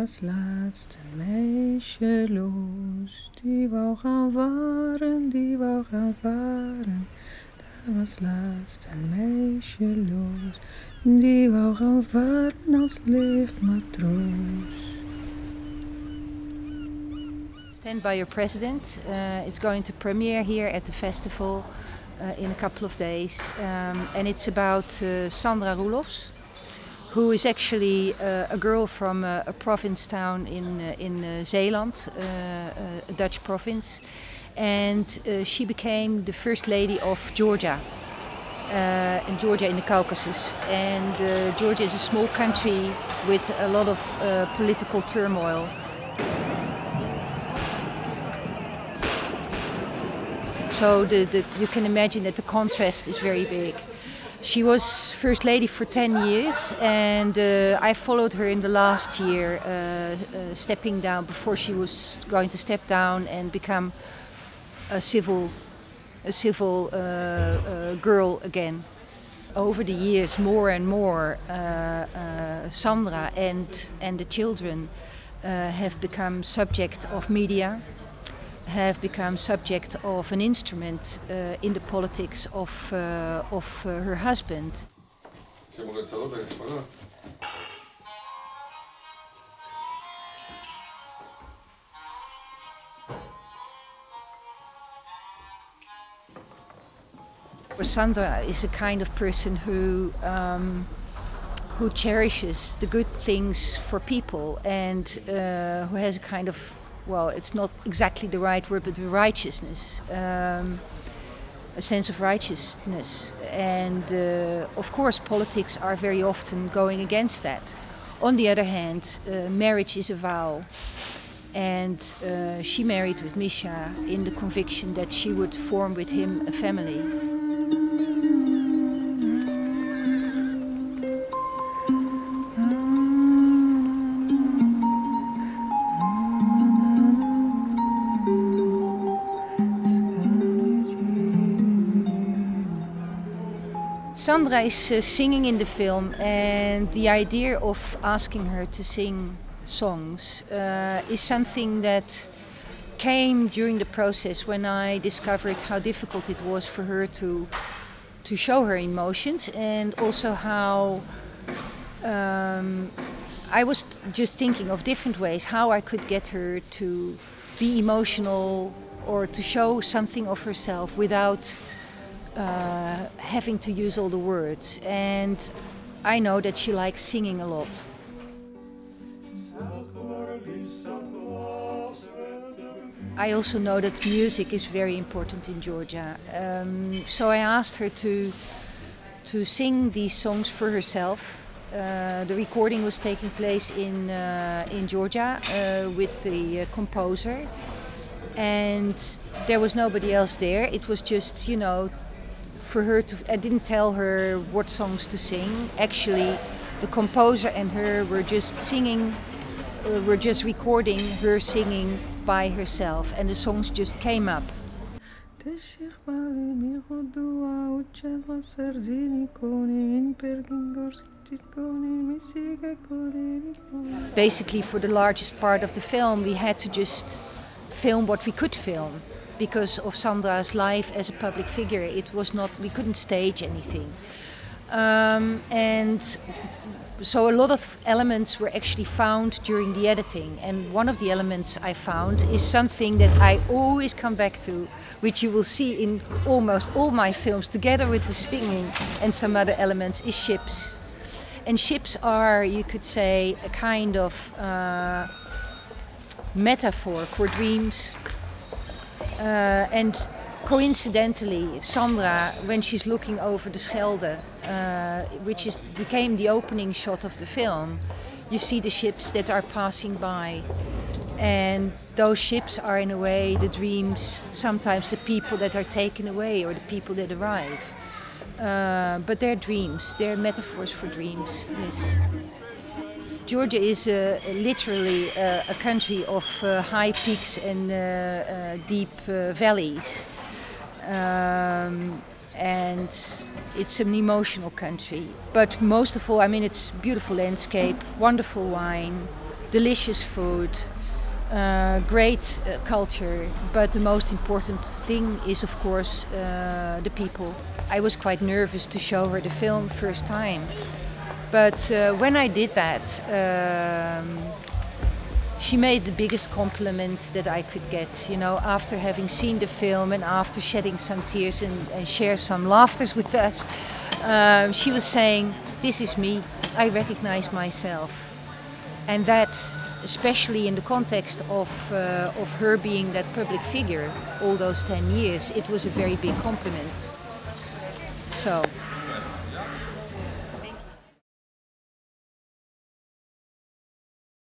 was laatst een meisje los, die wou gaan varen, die wou gaan varen. Daar was laatst een meisje los, die wou gaan varen als lichtmatroos. Stand by Your President. It's going to premiere here at the festival in a couple of days, and it's about Sandra Roelofs, who is actually a girl from a province town in Zeeland, a Dutch province, and she became the first lady of Georgia. In Georgia in the Caucasus, and Georgia is a small country with a lot of political turmoil. So you can imagine that the contrast is very big. She was First Lady for 10 years, and I followed her in the last year, stepping down before she was going to step down and become a civil girl again. Over the years, more and more, Sandra and the children have become subject of media, have become subject of an instrument in the politics of her husband. Sandra is a kind of person who cherishes the good things for people, and who has a kind of, well, it's not exactly the right word, but righteousness, a sense of righteousness. And of course politics are very often going against that. On the other hand, marriage is a vow, and she married with Misha in the conviction that she would form with him a family. Sandra is singing in the film, and the idea of asking her to sing songs is something that came during the process when I discovered how difficult it was for her to show her emotions, and also how I was just thinking of different ways how I could get her to be emotional or to show something of herself without having to use all the words. And I know that she likes singing a lot. I also know that music is very important in Georgia. So I asked her to sing these songs for herself. The recording was taking place in Georgia with the composer, and there was nobody else there. It was just, you know, for her to, I didn't tell her what songs to sing. Actually, the composer and her were just singing, were just recording her singing by herself, and the songs just came up. Basically, for the largest part of the film, we had to just film what we could film. Because of Sandra's life as a public figure, it was not, we couldn't stage anything. And so a lot of elements were actually found during the editing. And one of the elements I found is something that I always come back to, which you will see in almost all my films, together with the singing and some other elements, is ships. And ships are, you could say, a kind of metaphor for dreams. And coincidentally, Sandra, when she's looking over the Schelde, which became the opening shot of the film, you see the ships that are passing by. And those ships are in a way the dreams, sometimes the people that are taken away or the people that arrive. But they're dreams, they're metaphors for dreams, yes. Georgia is literally a country of high peaks and deep valleys. And it's an emotional country. But most of all, I mean, it's beautiful landscape, wonderful wine, delicious food, great culture, but the most important thing is, of course, the people. I was quite nervous to show her the film first time, but when I did that, she made the biggest compliment that I could get. You know, after having seen the film and after shedding some tears and share some laughters with us, she was saying, "This is me. I recognize myself," and that, especially in the context of her being that public figure all those 10 years, it was a very big compliment. So